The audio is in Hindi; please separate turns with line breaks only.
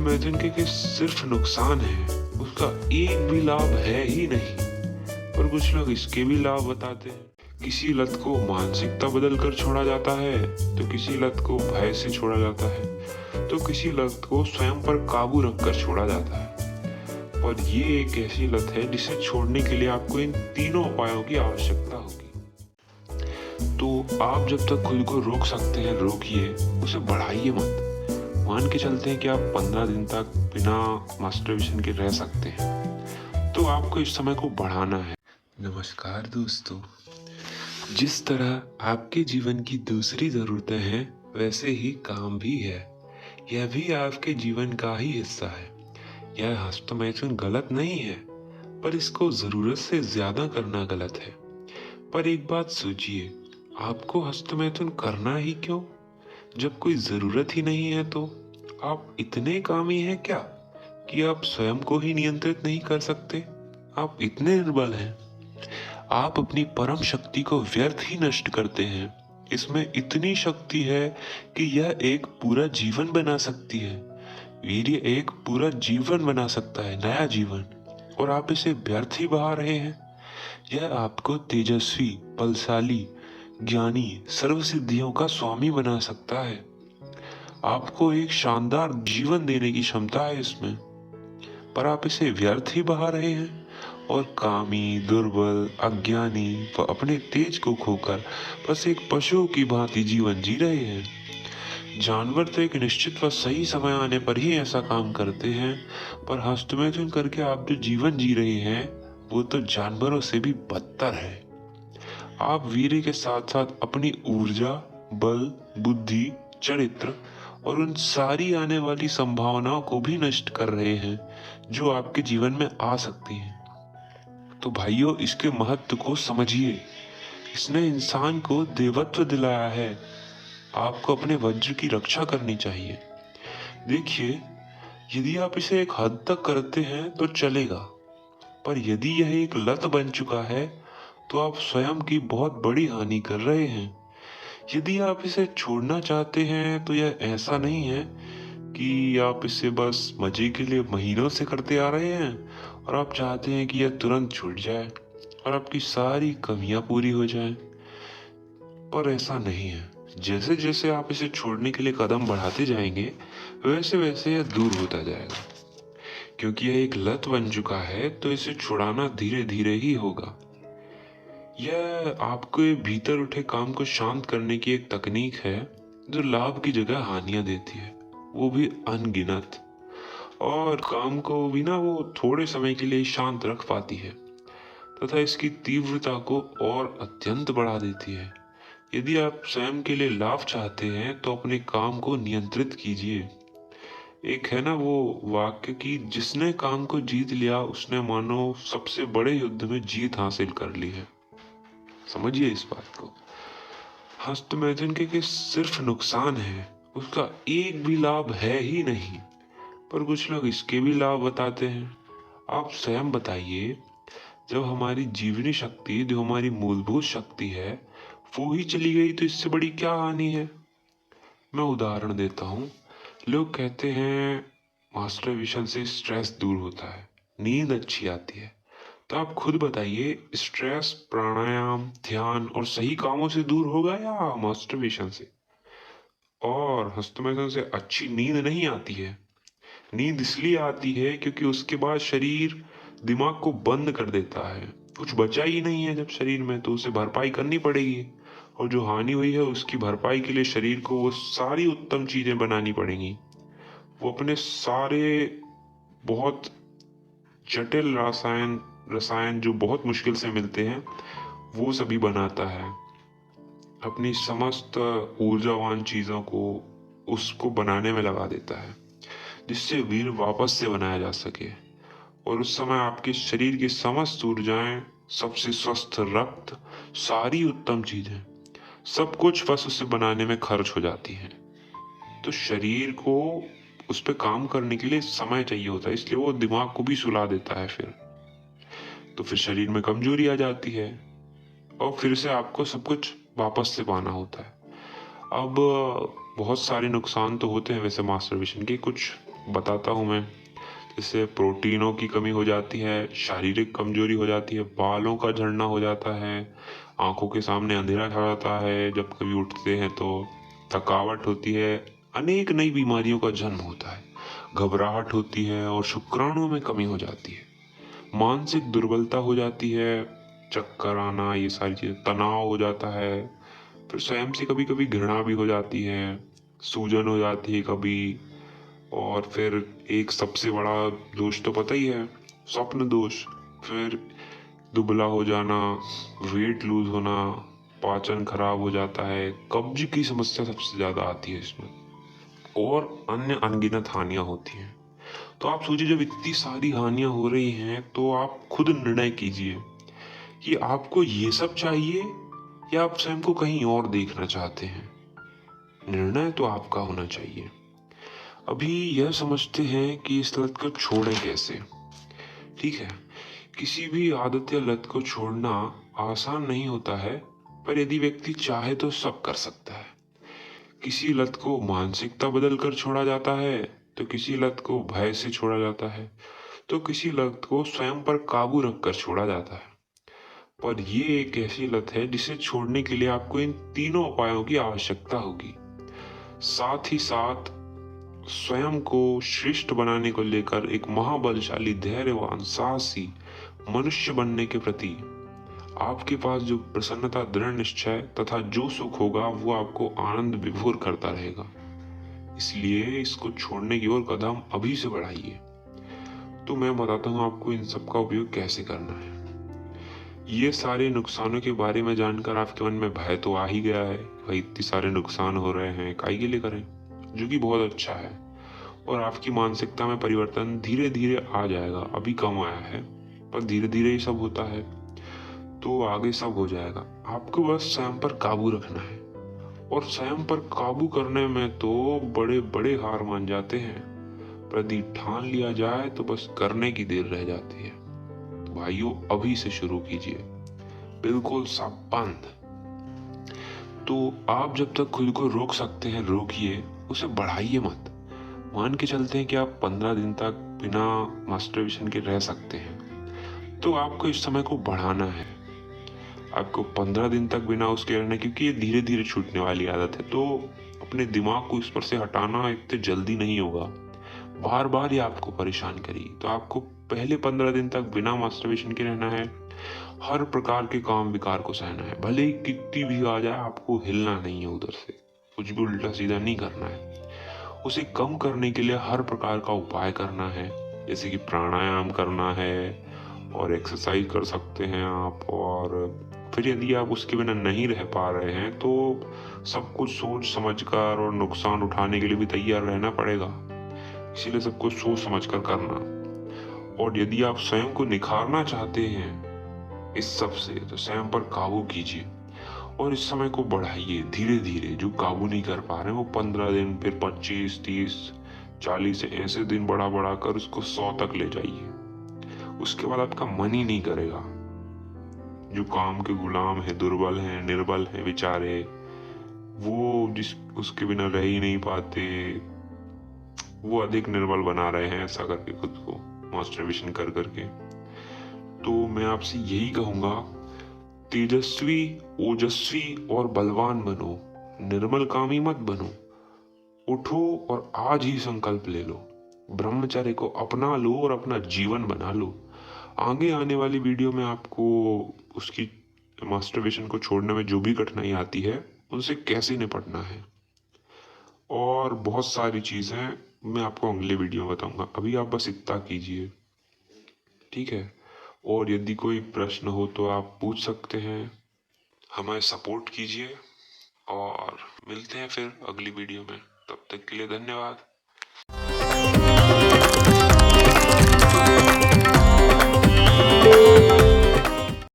हस्तमैथुन के सिर्फ नुकसान है, उसका एक भी लाभ है ही नहीं। पर कुछ लोग इसके भी लाभ बताते हैं। किसी लत को मानसिकता बदल कर छोड़ा जाता है, तो किसी लत को भय से छोड़ा जाता है, तो किसी लत को स्वयं पर काबू रखकर छोड़ा जाता है। और ये एक ऐसी लत है जिसे छोड़ने के लिए आपको इन तीनों उपायों की आवश्यकता होगी। तो आप जब तक खुद को रोक सकते हैं रोकिए, उसे बढ़ाइए मत। मान के चलते हैं कि आप 15 दिन तक बिना मास्टरबेशन के रह सकते हैं, तो आपको इस समय को बढ़ाना है। नमस्कार दोस्तों, जिस तरह आपके जीवन की दूसरी जरूरतें हैं, वैसे ही काम भी है। यह भी आपके जीवन का ही हिस्सा है। यह हस्तमैथुन गलत नहीं है, पर इसको जरूरत से ज्यादा करना गलत है। पर एक बात सोचिए, आपको हस्तमैथुन करना ही क्यों? जब कोई जरूरत ही नहीं है तो आप इतने कामी हैं क्या कि आप स्वयं को ही नियंत्रित नहीं कर सकते? आप इतने निर्बल हैं। आप अपनी परम शक्ति को व्यर्थ ही नष्ट करते हैं। इसमें इतनी शक्ति है कि यह एक पूरा जीवन बना सकती है। वीर्य एक पूरा जीवन बना सकता है, नया जीवन, और आप इसे व्यर्थ ही बहा रहे हैं। यह आपको तेजस्वी, बलशाली, ज्ञानी, सर्व सिद्धियों का स्वामी बना सकता है। आपको एक शानदार जीवन देने की क्षमता है इसमें, पर आप इसे व्यर्थ ही बहा रहे हैं और कामी, दुर्बल, अज्ञानी व अपने तेज को खोकर बस एक पशु की भांति जीवन जी रहे हैं। जानवर तो एक निश्चित व सही समय आने पर ही ऐसा काम करते हैं, पर हस्तमैथुन करके आप जो जीवन जी रहे हैं वो तो जानवरों से भी बदतर है। आप वीर्य के साथ साथ अपनी ऊर्जा, बल, बुद्धि, चरित्र और उन सारी आने वाली संभावनाओं को भी नष्ट कर रहे हैं जो आपके जीवन में आ सकती हैं। तो भाइयों, इसके महत्व को समझिए। इसने इंसान को देवत्व दिलाया है। आपको अपने वज्र की रक्षा करनी चाहिए। देखिए, यदि आप इसे एक हद तक करते हैं तो चलेगा, पर यदि यह एक लत बन चुका है तो आप स्वयं की बहुत बड़ी हानि कर रहे हैं। यदि आप इसे छोड़ना चाहते हैं तो यह ऐसा नहीं है कि आप इसे बस मजे के लिए महीनों से करते आ रहे हैं और आप चाहते हैं कि यह तुरंत छूट जाए और आपकी सारी कमियां पूरी हो जाएं। पर ऐसा नहीं है। जैसे जैसे आप इसे छोड़ने के लिए कदम बढ़ाते जाएंगे, वैसे वैसे यह दूर होता जाएगा। क्योंकि यह एक लत बन चुका है, तो इसे छुड़ाना धीरे धीरे ही होगा। यह आपके भीतर उठे काम को शांत करने की एक तकनीक है जो लाभ की जगह हानियां देती है, वो भी अनगिनत। और काम को भी ना वो थोड़े समय के लिए शांत रख पाती है तथा इसकी तीव्रता को और अत्यंत बढ़ा देती है। यदि आप स्वयं के लिए लाभ चाहते हैं तो अपने काम को नियंत्रित कीजिए। एक है ना वो वाक्य कि जिसने काम को जीत लिया उसने मानो सबसे बड़े युद्ध में जीत हासिल कर ली है। समझिए इस बात को। हस्तमैथुन के सिर्फ नुकसान है, उसका एक भी लाभ है ही नहीं। पर कुछ लोग इसके भी लाभ बताते हैं। आप स्वयं बताइए, जब हमारी जीवनी शक्ति, जो हमारी मूलभूत शक्ति है, वो ही चली गई तो इससे बड़ी क्या हानि है? मैं उदाहरण देता हूँ। लोग कहते हैं मास्टरबेशन से स्ट्रेस दूर होता है, नींद अच्छी आती है। तो आप खुद बताइए, स्ट्रेस प्राणायाम, ध्यान और सही कामों से दूर होगा या मास्टरबेशन से? और हस्तमैथुन से अच्छी नींद नहीं आती है। नींद इसलिए आती है क्योंकि उसके बाद शरीर दिमाग को बंद कर देता है। कुछ बचा ही नहीं है जब शरीर में, तो उसे भरपाई करनी पड़ेगी। और जो हानि हुई है उसकी भरपाई के लिए शरीर को वो सारी उत्तम चीजें बनानी पड़ेंगी। वो अपने सारे बहुत जटिल रसायन रसायन जो बहुत मुश्किल से मिलते हैं, वो सभी बनाता है। अपनी समस्त ऊर्जावान चीजों को उसको बनाने में लगा देता है, जिससे वीर वापस से बनाया जा सके। और उस समय आपके शरीर की समस्त ऊर्जाएं, सबसे स्वस्थ रक्त, सारी उत्तम चीजें, सब कुछ बस उसे बनाने में खर्च हो जाती हैं। तो शरीर को उस पर काम करने के लिए समय चाहिए होता है, इसलिए वो दिमाग को भी सुला देता है। फिर शरीर में कमजोरी आ जाती है और फिर से आपको सब कुछ वापस से पाना होता है। अब बहुत सारे नुकसान तो होते हैं वैसे मास्टरबेशन के। कुछ बताता हूँ मैं। इससे प्रोटीनों की कमी हो जाती है, शारीरिक कमजोरी हो जाती है, बालों का झड़ना हो जाता है, आंखों के सामने अंधेरा छा जाता है जब कभी उठते हैं तो, थकावट होती है, अनेक नई बीमारियों का जन्म होता है, घबराहट होती है और शुक्राणुओं में कमी हो जाती है, मानसिक दुर्बलता हो जाती है, चक्कर आना, ये सारी चीजें, तनाव हो जाता है, फिर स्वयं से कभी कभी घृणा भी हो जाती है, सूजन हो जाती है कभी, और फिर एक सबसे बड़ा दोष तो पता ही है, स्वप्न दोष। फिर दुबला हो जाना, वेट लूज होना, पाचन खराब हो जाता है, कब्ज की समस्या सबसे ज्यादा आती है इसमें, और अन्य अनगिनत हानियां होती हैं। तो आप सोचिए, जब इतनी सारी हानियां हो रही हैं तो आप खुद निर्णय कीजिए कि आपको ये सब चाहिए या आप स्वयं को कहीं और देखना चाहते हैं। निर्णय तो आपका होना चाहिए। अभी यह समझते हैं कि इस लत को छोड़ें कैसे। ठीक है, किसी भी आदत या लत को छोड़ना आसान नहीं होता है, पर यदि व्यक्ति चाहे तो सब कर सकता है। किसी लत को मानसिकता बदल कर छोड़ा जाता है, तो किसी लत को भय से छोड़ा जाता है, तो किसी लत को स्वयं पर काबू रखकर छोड़ा जाता है। पर ये एक ऐसी लत है जिसे छोड़ने के लिए आपको इन तीनों उपायों की आवश्यकता होगी। साथ ही साथ स्वयं को श्रेष्ठ बनाने को लेकर एक महाबलशाली, धैर्यवान, साहसी मनुष्य बनने के प्रति आपके पास जो प्रसन्नता, दृढ़ निश्चय तथा जो सुख होगा वो आपको आनंद विभोर करता रहेगा। इसलिए इसको छोड़ने की ओर कदम अभी से बढ़ाइए। तो मैं बताता हूँ आपको इन सब का उपयोग कैसे करना है। ये सारे नुकसानों के बारे में जानकर आपके मन में भय तो आ ही गया है, भाई इतने सारे नुकसान हो रहे हैं, काहे के लिए करें, जो कि बहुत अच्छा है। और आपकी मानसिकता में परिवर्तन धीरे धीरे आ जाएगा। अभी कम आया है, पर धीरे धीरे ही सब होता है, तो आगे सब हो जाएगा। आपको बस स्वयं पर काबू रखना है, और स्वयं पर काबू करने में तो बड़े बड़े हार मान जाते हैं, पर यदि ठान लिया जाए तो बस करने की देर रह जाती है। तो भाइयों, अभी से शुरू कीजिए, बिल्कुल सब बंद। तो आप जब तक खुद को रोक सकते हैं रोकिए, उसे बढ़ाइए मत। मान के चलते हैं कि आप 15 दिन तक बिना मास्टरबेशन के रह सकते हैं, तो आपको इस समय को बढ़ाना है। आपको 15 दिन तक बिना उसके रहना, क्योंकि ये धीरे धीरे छूटने वाली आदत है, तो अपने दिमाग को इस पर से हटाना इतने जल्दी नहीं होगा, बार बार ये आपको परेशान करेगी। तो आपको पहले 15 दिन तक बिना मास्टरबेशन के रहना है, हर प्रकार के काम विकार को सहना है, भले ही कितनी भी आ जाए, आपको हिलना नहीं है उधर से, कुछ भी उल्टा सीधा नहीं करना है। उसे कम करने के लिए हर प्रकार का उपाय करना है, जैसे कि प्राणायाम करना है, और एक्सरसाइज कर सकते हैं आप। और फिर यदि आप उसके बिना नहीं रह पा रहे हैं तो सब कुछ सोच समझकर और नुकसान उठाने के लिए भी तैयार रहना पड़ेगा, इसीलिए सब कुछ सोच समझकर करना। और यदि आप स्वयं को निखारना चाहते हैं इस सब से, तो स्वयं पर काबू कीजिए और इस समय को बढ़ाइए धीरे धीरे। जो काबू नहीं कर पा रहे हैं वो 15 दिन, फिर 25, 30, 40 ऐसे दिन बढ़ा बढ़ा कर उसको 100 तक ले जाइए। उसके बाद आपका मन ही नहीं करेगा। जो काम के गुलाम है, दुर्बल है, निर्बल है बेचारे, वो जिस उसके बिना रह ही नहीं पाते, वो अधिक निर्बल बना रहे हैं ऐसा करके खुद को मास्टरबेशन कर करके। तो मैं आपसे यही कहूंगा, तेजस्वी, ओजस्वी और बलवान बनो, निर्मल कामी मत बनो। उठो और आज ही संकल्प ले लो, ब्रह्मचर्य को अपना लो और अपना जीवन बना लो। आगे आने वाली वीडियो में आपको उसकी मास्टरबेशन को छोड़ने में जो भी कठिनाई आती है उनसे कैसे निपटना है, और बहुत सारी चीजें मैं आपको अगले वीडियो में बताऊंगा। अभी आप बस इतना कीजिए, ठीक है। और यदि कोई प्रश्न हो तो आप पूछ सकते हैं, हमें सपोर्ट कीजिए, और मिलते हैं फिर अगली वीडियो में। तब तक के लिए धन्यवाद।